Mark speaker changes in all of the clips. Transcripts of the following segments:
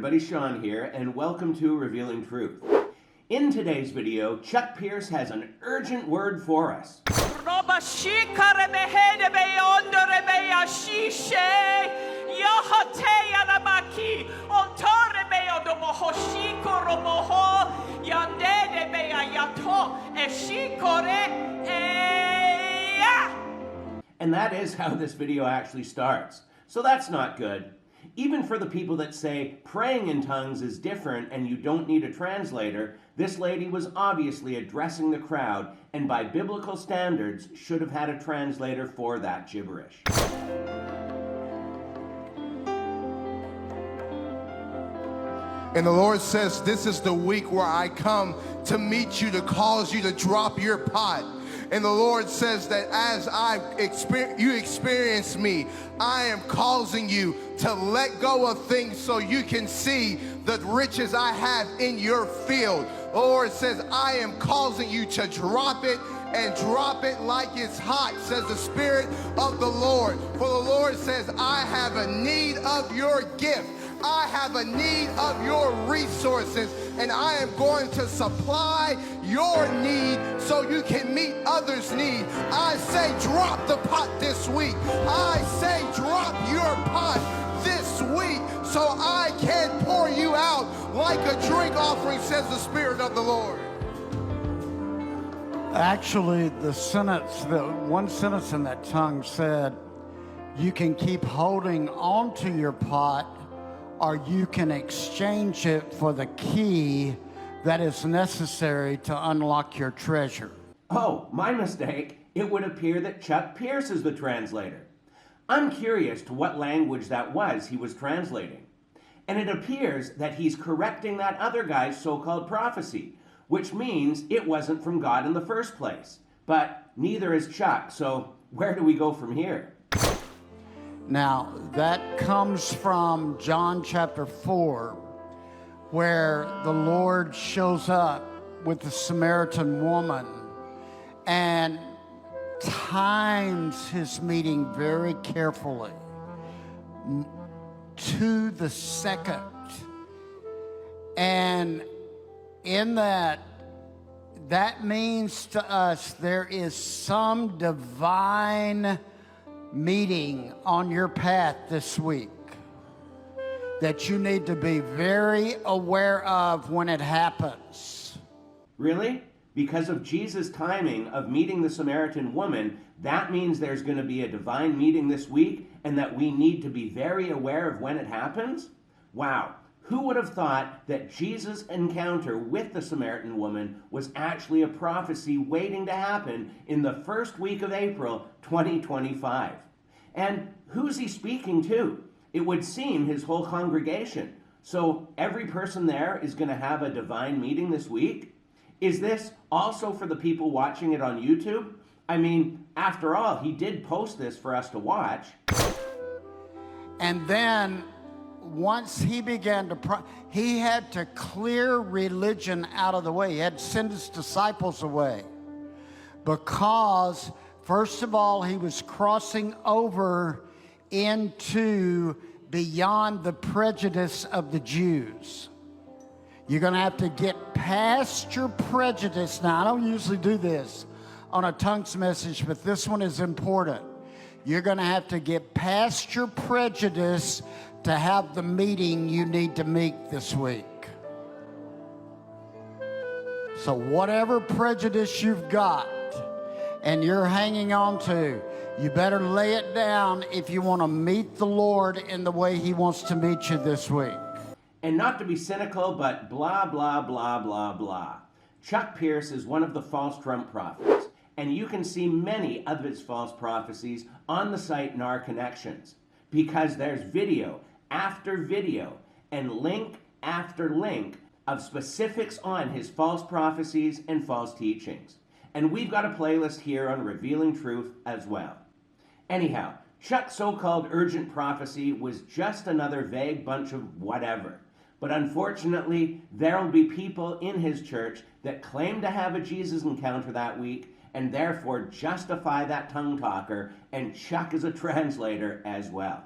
Speaker 1: everybody, Sean here, and welcome to Revealing Truth. In today's video, Chuck Pierce has an urgent word for us. And that is how this video actually starts. So that's not good. Even for the people that say praying in tongues is different and you don't need a translator, this lady was obviously addressing the crowd and by biblical standards should have had a translator for that gibberish.
Speaker 2: And the Lord says, this is the week where I come to meet you, to cause you to drop your pot. And the Lord says that as you experience me, I am causing you to let go of things so you can see the riches I have in your field. The Lord says, I am causing you to drop it and drop it like it's hot, says the Spirit of the Lord. For the Lord says, I have a need of your gift. I have a need of your resources, and I am going to supply your need so you can meet others' need. I say drop the pot this week. I say drop your pot this week so I can pour you out like a drink offering, says the Spirit of the Lord.
Speaker 3: Actually, the one sentence in that tongue said, you can keep holding on to your pot, or you can exchange it for the key that is necessary to unlock your treasure.
Speaker 1: Oh, my mistake. It would appear that Chuck Pierce is the translator. I'm curious to what language that was he was translating. And it appears that he's correcting that other guy's so-called prophecy, which means it wasn't from God in the first place. But neither is Chuck, so where do we go from here?
Speaker 3: Now, that comes from John chapter 4, where the Lord shows up with the Samaritan woman and times his meeting very carefully to the second. And in that means to us there is some divine meeting on your path this week that you need to be very aware of when it happens.
Speaker 1: Really? Because of Jesus' timing of meeting the Samaritan woman, that means there's going to be a divine meeting this week and that we need to be very aware of when it happens? Wow. Who would have thought that Jesus' encounter with the Samaritan woman was actually a prophecy waiting to happen in the first week of April 2025? And who's he speaking to? It would seem his whole congregation. So every person there is going to have a divine meeting this week? Is this also for the people watching it on YouTube? I mean, after all, he did post this for us to watch.
Speaker 3: And then once he began to he had to clear religion out of the way. He had to send his disciples away because, first of all, he was crossing over into beyond the prejudice of the Jews. You're going to have to get past your prejudice. Now, I don't usually do this on a tongues message, but this one is important. You're going to have to get past your prejudice to have the meeting you need to meet this week. So whatever prejudice you've got and you're hanging on to, you better lay it down if you want to meet the Lord in the way he wants to meet you this week.
Speaker 1: And not to be cynical, but blah, blah, blah, blah, blah. Chuck Pierce is one of the false Trump prophets, and you can see many of his false prophecies on the site in our connections, because there's video after video and link after link of specifics on his false prophecies and false teachings. And we've got a playlist here on Revealing Truth as well. Anyhow, Chuck's so-called urgent prophecy was just another vague bunch of whatever. But unfortunately, there will be people in his church that claim to have a Jesus encounter that week and therefore justify that tongue talker, and Chuck is a translator as well.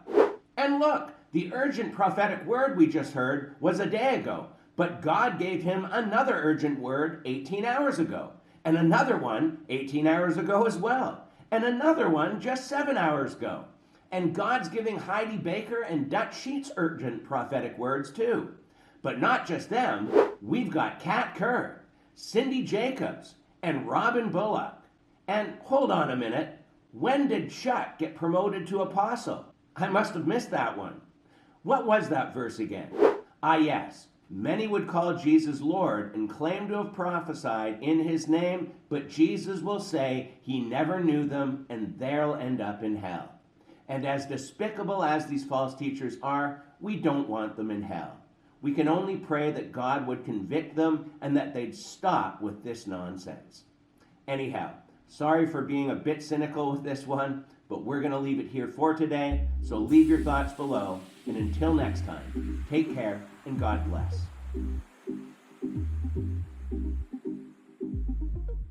Speaker 1: And look, The urgent prophetic word we just heard was a day ago, but God gave him another urgent word 18 hours ago, and another one 18 hours ago as well, and another one just 7 hours ago. And God's giving Heidi Baker and Dutch Sheets urgent prophetic words too. But not just them, we've got Kat Kerr, Cindy Jacobs, and Robin Bullock. And hold on a minute, when did Chuck get promoted to apostle? I must have missed that one. What was that verse again? Ah, yes. Many would call Jesus Lord and claim to have prophesied in his name, but Jesus will say he never knew them and they'll end up in hell. And as despicable as these false teachers are, we don't want them in hell. We can only pray that God would convict them and that they'd stop with this nonsense. Anyhow, sorry for being a bit cynical with this one, but we're going to leave it here for today, so leave your thoughts below, and until next time, take care and God bless.